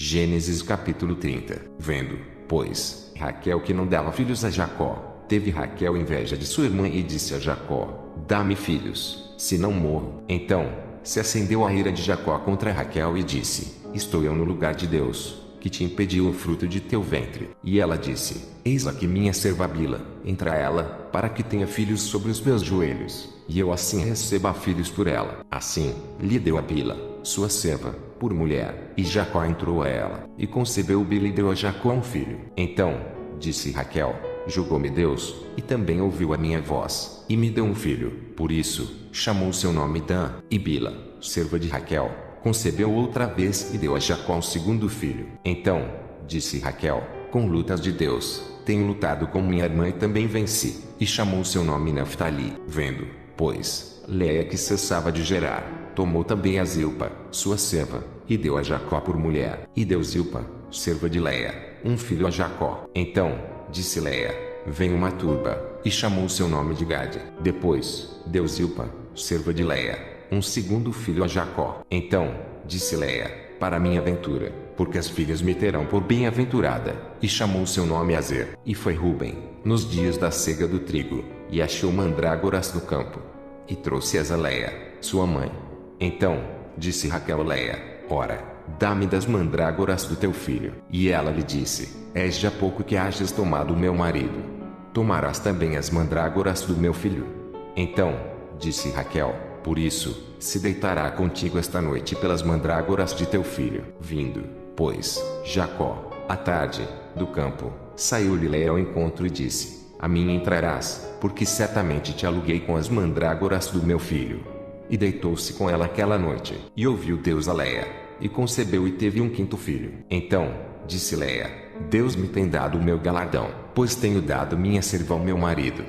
Gênesis capítulo 30. Vendo, pois, Raquel que não dava filhos a Jacó, teve Raquel inveja de sua irmã e disse a Jacó: dá-me filhos, se não morro. Então, se acendeu a ira de Jacó contra Raquel e disse: estou eu no lugar de Deus, que te impediu o fruto de teu ventre? E ela disse: eis aqui minha serva Bila, entra ela, para que tenha filhos sobre os meus joelhos, e eu assim receba filhos por ela. Assim, lhe deu a Bila, sua serva, por mulher, e Jacó entrou a ela, e concebeu Bila e deu a Jacó um filho. Então, disse Raquel: julgou-me Deus, e também ouviu a minha voz, e me deu um filho. Por isso, chamou seu nome Dan. E Bila, serva de Raquel, concebeu outra vez e deu a Jacó um segundo filho. Então, disse Raquel: com lutas de Deus, tenho lutado com minha irmã e também venci. E chamou seu nome Naftali. Vendo, pois, Léia que cessava de gerar, tomou também a Zilpa, sua serva, e deu a Jacó por mulher. E deu Zilpa, serva de Léia, um filho a Jacó. Então, disse Léia: vem uma turba. E chamou seu nome de Gade. Depois, deu Zilpa, serva de Léia, um segundo filho a Jacó. Então, disse Léia: para minha ventura, porque as filhas me terão por bem-aventurada. E chamou seu nome Azer. E foi Ruben, nos dias da cega do trigo, e achou mandrágoras no campo, e trouxe-as a Léia, sua mãe. Então, disse Raquel a Léia: ora, dá-me das mandrágoras do teu filho. E ela lhe disse: és já pouco que hajas tomado o meu marido. Tomarás também as mandrágoras do meu filho. Então, disse Raquel: por isso, se deitará contigo esta noite pelas mandrágoras de teu filho. Vindo, pois, Jacó, à tarde, do campo, saiu-lhe Léia ao encontro e disse: a mim entrarás, porque certamente te aluguei com as mandrágoras do meu filho. E deitou-se com ela aquela noite. E ouviu Deus a Léia, e concebeu e teve um quinto filho. Então, disse Léia: Deus me tem dado o meu galardão, pois tenho dado minha serva ao meu marido.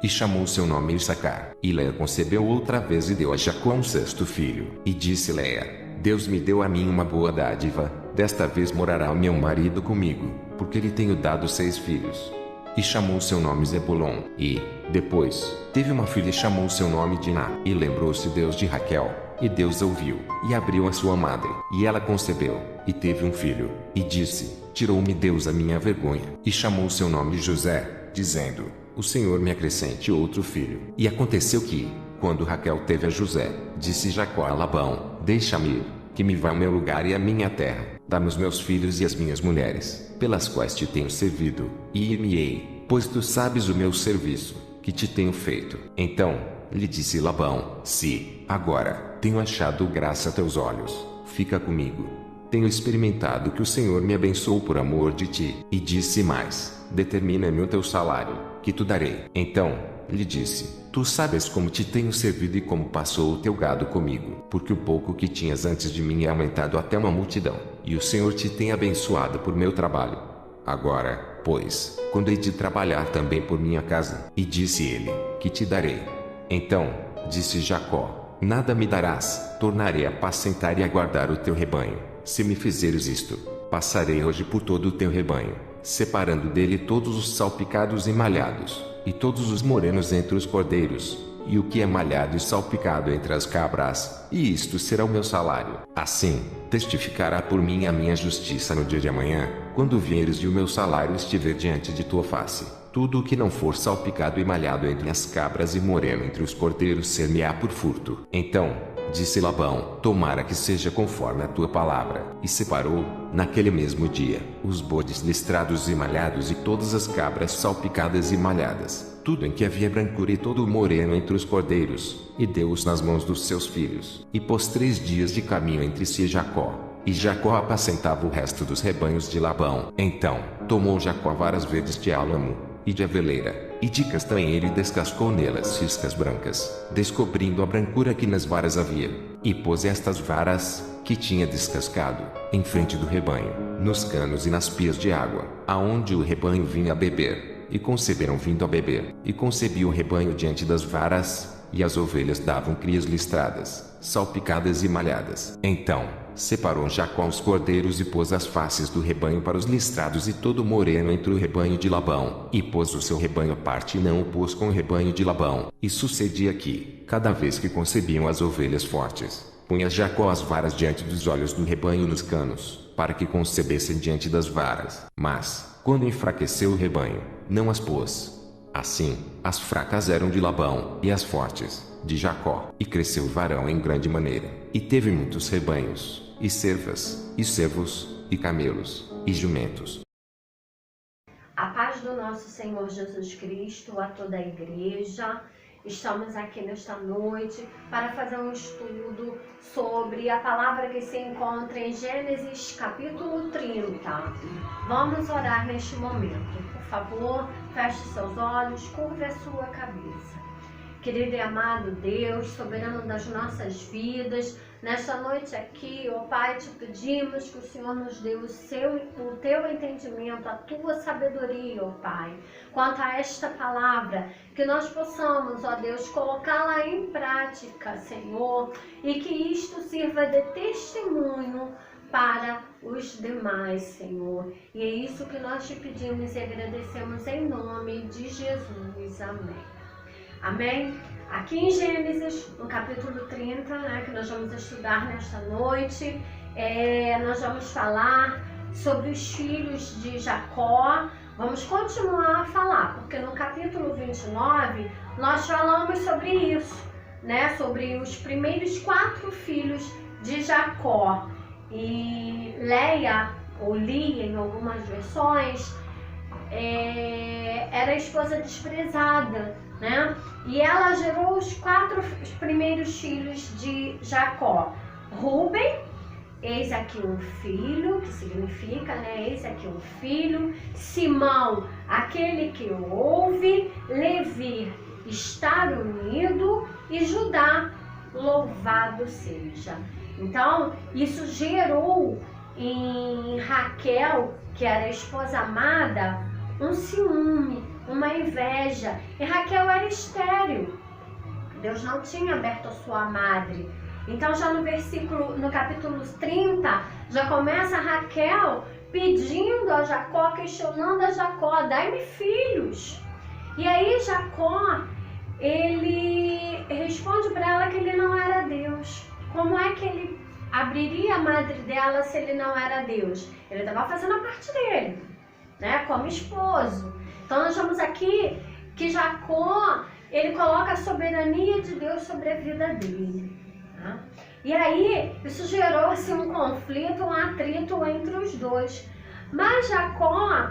E chamou seu nome Issacar. E Léia concebeu outra vez e deu a Jacó um sexto filho. E disse Léia: Deus me deu a mim uma boa dádiva, desta vez morará o meu marido comigo, porque lhe tenho dado 6 filhos. E chamou seu nome Zebulon. E, depois, teve uma filha e chamou seu nome Diná. E lembrou-se Deus de Raquel, e Deus ouviu, e abriu a sua madre. E ela concebeu, e teve um filho. E disse: tirou-me Deus a minha vergonha. E chamou seu nome José, dizendo: o Senhor me acrescente outro filho. E aconteceu que, quando Raquel teve a José, disse Jacó a Labão: deixa-me ir, que me vá ao meu lugar e à minha terra. Dá-me os meus filhos e as minhas mulheres, pelas quais te tenho servido, e ir-me-ei, pois tu sabes o meu serviço, que te tenho feito. Então, lhe disse Labão: se, agora, tenho achado graça a teus olhos, fica comigo. Tenho experimentado que o Senhor me abençoou por amor de ti. E disse mais: determina-me o teu salário, que tu darei. Então, lhe disse: tu sabes como te tenho servido e como passou o teu gado comigo, porque o pouco que tinhas antes de mim é aumentado até uma multidão, e o Senhor te tem abençoado por meu trabalho. Agora, pois, quando hei de trabalhar também por minha casa? E disse ele: que te darei? Então, disse Jacó: nada me darás, tornarei a apacentar e a guardar o teu rebanho. Se me fizeres isto, passarei hoje por todo o teu rebanho, separando dele todos os salpicados e malhados, e todos os morenos entre os cordeiros, e o que é malhado e salpicado entre as cabras, e isto será o meu salário. Assim, testificará por mim a minha justiça no dia de amanhã, quando vieres e o meu salário estiver diante de tua face. Tudo o que não for salpicado e malhado entre as cabras e moreno entre os cordeiros ser-me-á por furto. Então, disse Labão: tomara que seja conforme a tua palavra. E separou, naquele mesmo dia, os bodes listrados e malhados e todas as cabras salpicadas e malhadas, tudo em que havia brancura e todo o moreno entre os cordeiros, e deu-os nas mãos dos seus filhos. E pôs 3 dias de caminho entre si e Jacó. E Jacó apacentava o resto dos rebanhos de Labão. Então, tomou Jacó varas verdes de álamo, e de aveleira, e de castanheiro, e descascou nelas ciscas brancas, descobrindo a brancura que nas varas havia. E pôs estas varas, que tinha descascado, em frente do rebanho, nos canos e nas pias de água, aonde o rebanho vinha a beber. E conceberam vindo a beber. E concebia o rebanho diante das varas, e as ovelhas davam crias listradas, salpicadas e malhadas. Então, separou Jacó os cordeiros e pôs as faces do rebanho para os listrados e todo o moreno entre o rebanho de Labão. E pôs o seu rebanho à parte e não o pôs com o rebanho de Labão. E sucedia que, cada vez que concebiam as ovelhas fortes, punha Jacó as varas diante dos olhos do rebanho nos canos, para que concebessem diante das varas. Mas, quando enfraqueceu o rebanho, não as pôs. Assim, as fracas eram de Labão, e as fortes, de Jacó. E cresceu o varão em grande maneira, e teve muitos rebanhos, e cervas, e servos, e camelos, e jumentos. A paz do nosso Senhor Jesus Cristo a toda a igreja. Estamos aqui nesta noite para fazer um estudo sobre a palavra que se encontra em Gênesis capítulo 30. Vamos orar neste momento. Por favor, feche seus olhos, curve a sua cabeça. Querido e amado Deus, soberano das nossas vidas, nesta noite aqui, ó Pai, te pedimos que o Senhor nos dê o teu entendimento, a tua sabedoria, ó Pai, quanto a esta palavra, que nós possamos, ó Deus, colocá-la em prática, Senhor, e que isto sirva de testemunho para os demais, Senhor. E é isso que nós te pedimos e agradecemos em nome de Jesus. Amém. Amém? Aqui em Gênesis, no capítulo 30, que nós vamos estudar nesta noite, nós vamos falar sobre os filhos de Jacó. Vamos continuar a falar, porque no capítulo 29 nós falamos sobre isso, sobre os primeiros 4 filhos de Jacó. E Leia, ou Lia em algumas versões, era a esposa desprezada, E ela gerou os 4 primeiros filhos de Jacó. Rúben, eis aqui um filho, que significa, eis aqui um filho. Simão, aquele que ouve. Levi, estar unido. E Judá, louvado seja. Então, isso gerou em Raquel, que era a esposa amada, um ciúme, uma inveja. E Raquel era estéril. Deus não tinha aberto a sua madre. Então já no capítulo 30, já começa Raquel pedindo a Jacó, questionando a Jacó, dai-me filhos. E aí Jacó, ele responde para ela que ele não era Deus. Como é que ele abriria a madre dela se ele não era Deus? Ele estava fazendo a parte dele, como esposo. Então nós vemos aqui que Jacó, ele coloca a soberania de Deus sobre a vida dele. E aí isso gerou um conflito, um atrito entre os dois. Mas Jacó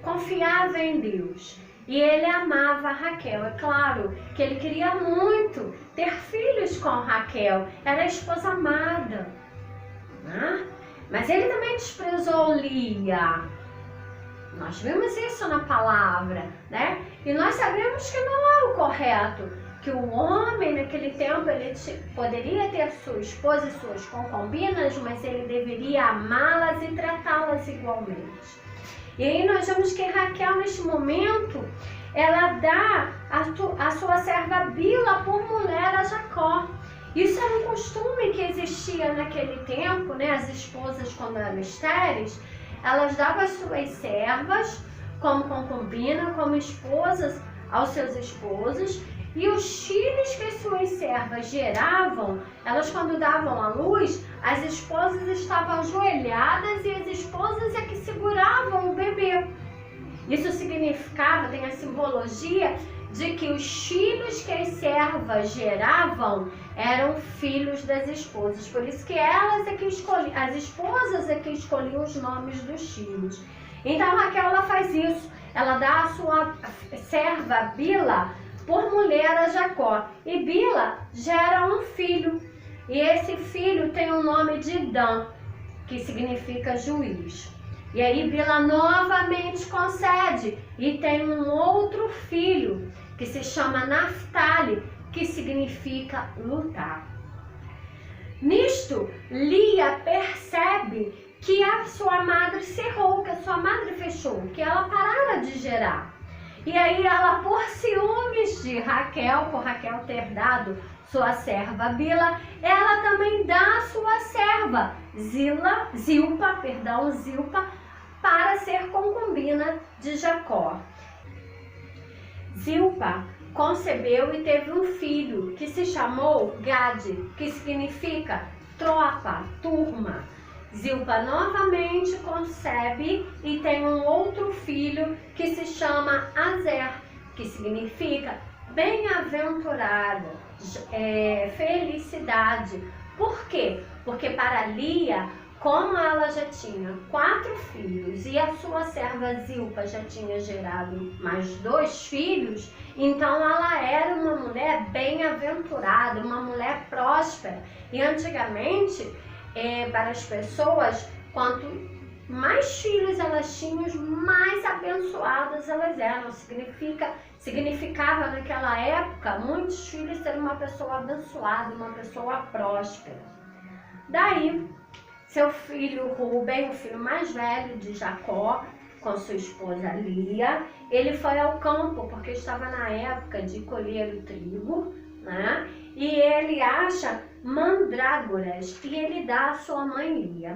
confiava em Deus e ele amava Raquel. É claro que ele queria muito ter filhos com Raquel, era a esposa amada. Mas ele também desprezou Lia. Nós vimos isso na palavra, E nós sabemos que não é o correto, que o homem naquele tempo ele poderia ter sua esposa e suas concubinas, mas ele deveria amá-las e tratá-las igualmente. E aí nós vemos que Raquel, neste momento, ela dá a sua serva Bila por mulher a Jacó. Isso era um costume que existia naquele tempo, As esposas, quando eram estéreis, elas davam as suas servas como concubina, como esposas aos seus esposos, e os filhos que as suas servas geravam, elas quando davam à luz, as esposas estavam ajoelhadas e as esposas é que seguravam o bebê. Isso significava, tem a simbologia de que os filhos que as servas geravam eram filhos das esposas. Por isso que elas é que escolhiam, as esposas é que escolhiam os nomes dos filhos. Então Raquel, ela faz isso. Ela dá a sua serva Bila por mulher a Jacó. E Bila gera um filho. E esse filho tem o nome de Dan, que significa juiz. E aí Bila novamente concede e tem um outro filho que se chama Naftali, que significa lutar. Nisto, Lia percebe que a sua madre cerrou, que a sua madre fechou, que ela parara de gerar. E aí ela, por ciúmes de Raquel, por Raquel ter dado sua serva Bila, ela também dá a sua serva Zilpa, para ser concubina de Jacó. Zilpa concebeu e teve um filho que se chamou Gade, que significa tropa, turma. Zilpa novamente concebe e tem um outro filho que se chama Azer, que significa bem-aventurada, felicidade. Por quê? Porque para Lia, como ela já tinha 4 filhos e a sua serva Zilpa já tinha gerado mais 2 filhos, então ela era uma mulher bem-aventurada, uma mulher próspera. E antigamente, para as pessoas, quanto mais filhos elas tinham, mais abençoadas elas eram. Significava naquela época, muitos filhos ser uma pessoa abençoada, uma pessoa próspera. Daí, seu filho Ruben, o filho mais velho de Jacó, com sua esposa Lia, ele foi ao campo, porque estava na época de colher o trigo, né? E ele acha mandrágoras e ele dá à sua mãe Lia.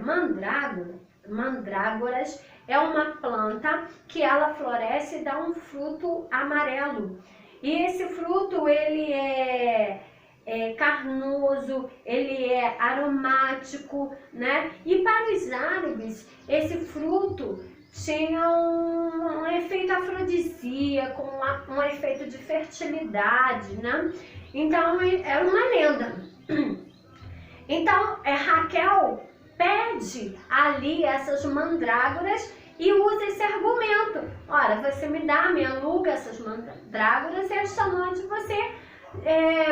Mandrágoras é uma planta que ela floresce e dá um fruto amarelo. E esse fruto, ele é carnoso, ele é aromático, né? E para os árabes, esse fruto tinha um efeito afrodisíaco, um efeito de fertilidade, né? Então, era uma lenda. Então, Raquel pede ali essas mandrágoras e usa esse argumento. Ora, você me aluga essas mandrágoras e esta noite você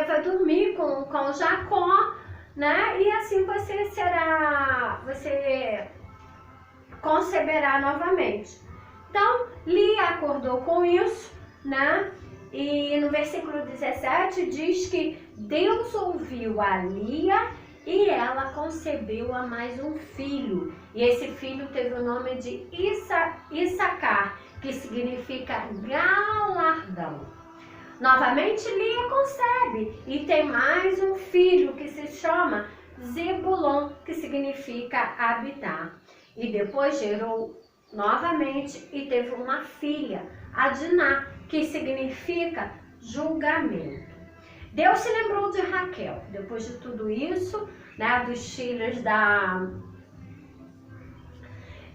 vai dormir com Jacó, né? E assim você conceberá novamente. Então, Lia acordou com isso, né? E no versículo 17 diz que Deus ouviu a Lia e ela concebeu a mais um filho. E esse filho teve o nome de Issacar, que significa galardão. Novamente, Lia concebe e tem mais um filho que se chama Zebulon, que significa habitar. E depois gerou novamente e teve uma filha, Adiná, que significa julgamento. Deus se lembrou de Raquel. Depois de tudo isso, né, dos filhos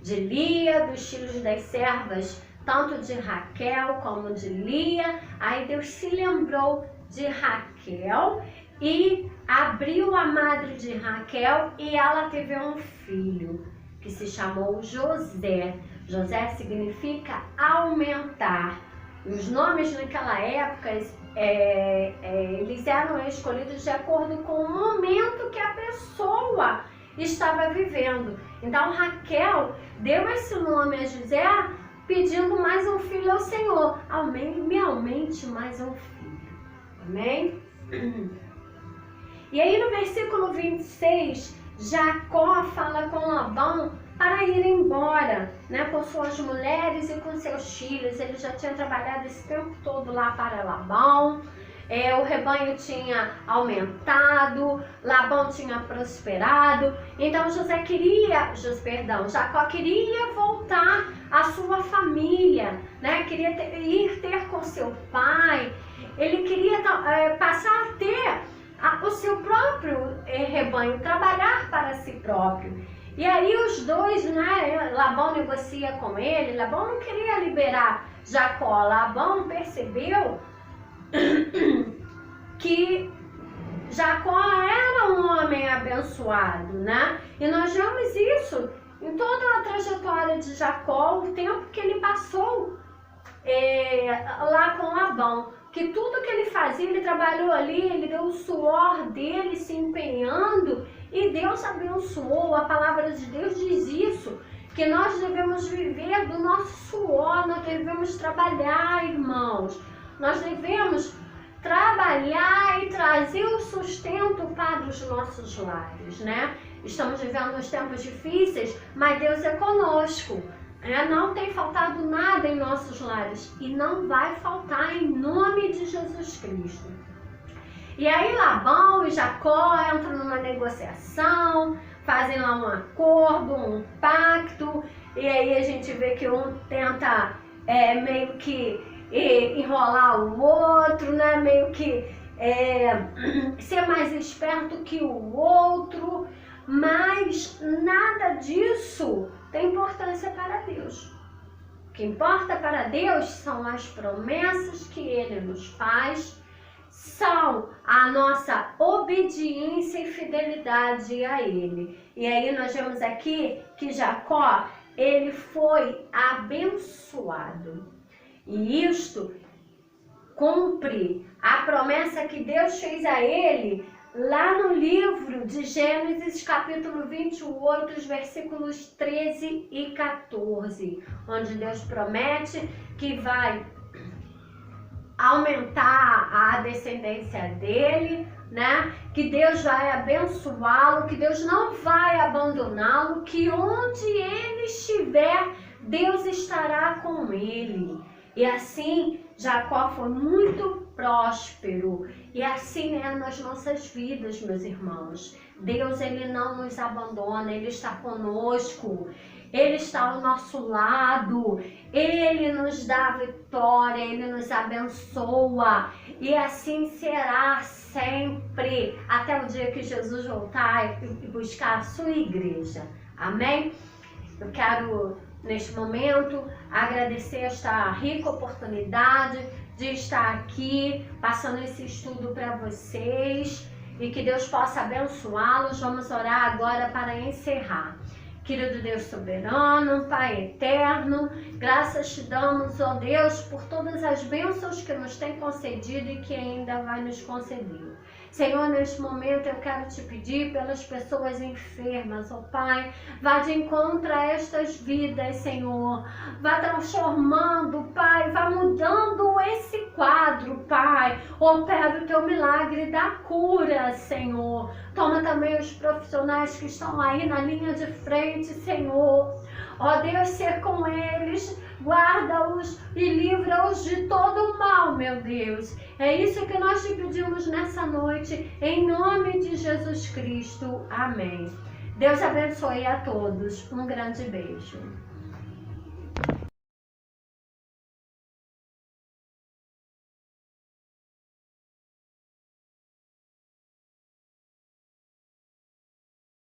de Lia, dos filhos das servas, tanto de Raquel como de Lia, aí Deus se lembrou de Raquel e abriu a madre de Raquel e ela teve um filho que se chamou José. José significa aumentar. E os nomes naquela época, eles eram escolhidos de acordo com o momento que a pessoa estava vivendo. Então Raquel deu esse nome a José pedindo mais um filho ao Senhor. Me aumente mais um filho. Amém? E aí no versículo 26, Jacó fala com Labão para ir embora, né, com suas mulheres e com seus filhos. Ele já tinha trabalhado esse tempo todo lá para Labão. O rebanho tinha aumentado, Labão tinha prosperado. Então Jacó queria voltar à sua família, né? Queria ir ter com seu pai. Ele queria passar a ter o seu próprio rebanho, trabalhar para si próprio. E aí os dois, né, Labão negocia com ele. Labão não queria liberar Jacó. Labão percebeu que Jacó era um homem abençoado, né? E nós vemos isso em toda a trajetória de Jacó, o tempo que ele passou lá com Labão. Que tudo que ele fazia, ele trabalhou ali, ele deu o suor dele se empenhando e Deus abençoou. A palavra de Deus diz isso, que nós devemos viver do nosso suor, nós devemos trabalhar, irmãos. Nós devemos trabalhar e trazer o sustento para os nossos lares, né? Estamos vivendo uns tempos difíceis, mas Deus é conosco. Não tem faltado nada em nossos lares e não vai faltar em nome de Jesus Cristo. E aí Labão e Jacó entram numa negociação, fazem lá um acordo, um pacto, e aí a gente vê que um tenta meio que enrolar o outro, né? Meio que ser mais esperto que o outro. mas nada disso tem importância para Deus. O que importa para Deus são as promessas que Ele nos faz, são a nossa obediência e fidelidade a Ele. E aí nós vemos aqui que Jacó, ele foi abençoado. E isto cumpre a promessa que Deus fez a ele lá no livro de Gênesis, capítulo 28, os versículos 13 e 14, onde Deus promete que vai aumentar a descendência dele, né? Que Deus vai abençoá-lo, que Deus não vai abandoná-lo, que onde ele estiver, Deus estará com ele. E assim, Jacó foi muito próspero. E assim é nas nossas vidas, meus irmãos. Deus, ele não nos abandona, ele está conosco. Ele está ao nosso lado. Ele nos dá vitória, ele nos abençoa. E assim será sempre, até o dia que Jesus voltar e buscar a sua igreja. Amém? Eu quero, neste momento, agradecer esta rica oportunidade de estar aqui, passando esse estudo para vocês, e que Deus possa abençoá-los. Vamos orar agora para encerrar. Querido Deus soberano, Pai eterno, graças te damos, ó Deus, por todas as bênçãos que nos tem concedido e que ainda vai nos conceder. Senhor, neste momento eu quero te pedir pelas pessoas enfermas, ó Pai, vá de encontro a estas vidas, Senhor, vá transformando, Pai, vá mudando esse quadro, Pai, opera o teu milagre da cura, Senhor. Toma também os profissionais que estão aí na linha de frente, Senhor. Ó Deus, ser com eles, guarda-os e livra-os de todo o mal, meu Deus. É isso que nós te pedimos nessa noite, em nome de Jesus Cristo. Amém. Deus abençoe a todos. Um grande beijo.